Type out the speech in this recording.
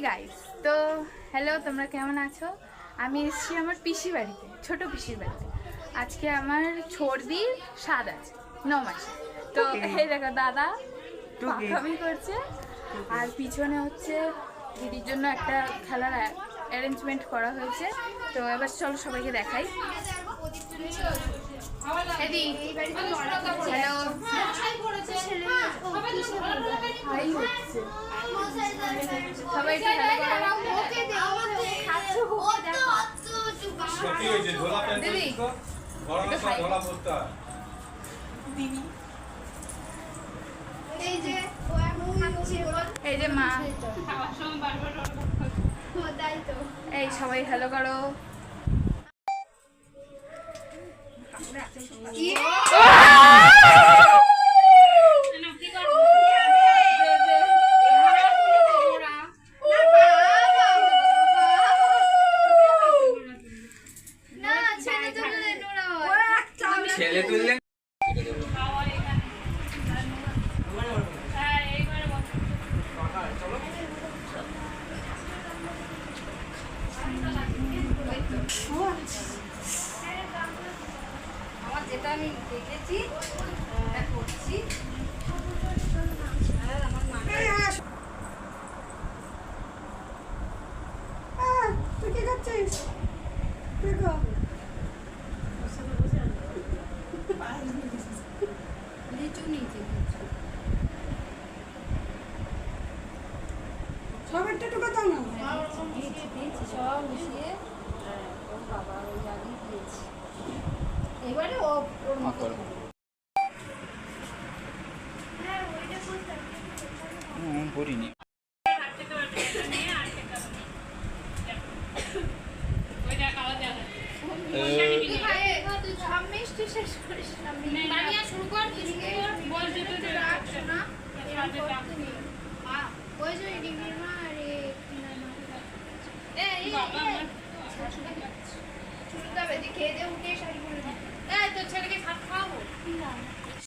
Guys, তো hello, তোমরা কেমন আছো? আমি এসেছি আমার পিসি বাড়িতে, ছোট পিসির বাড়িতে। আজকে আমার সর্দির স্বাদ আছে 9 মাসে। তো এই দেখো দাদা পাখামি করছে, আর পিছনে হচ্ছে দিদির জন্য একটা খেলার অ্যারেঞ্জমেন্ট করা হয়েছে। তো এবার চলো সবাইকে দেখাই। হ্যালো, সবাই এই যে মা, এই সবাই হ্যালো করো। ছেলে তুললে আমার যেটা আমি দেখেছি করছি। তুই কি করছিস? লিচু নিচে সবারটা টুকু দাও না, দিয়েছি সব মিশিয়ে ওর বাবা ওই আগে দিয়েছি। এবারে ওর মতো করিনি। খেয়ে দিয়ে উঠে শাড়ি পরে তোর ছেলেকে ভাত খাওয়াবো।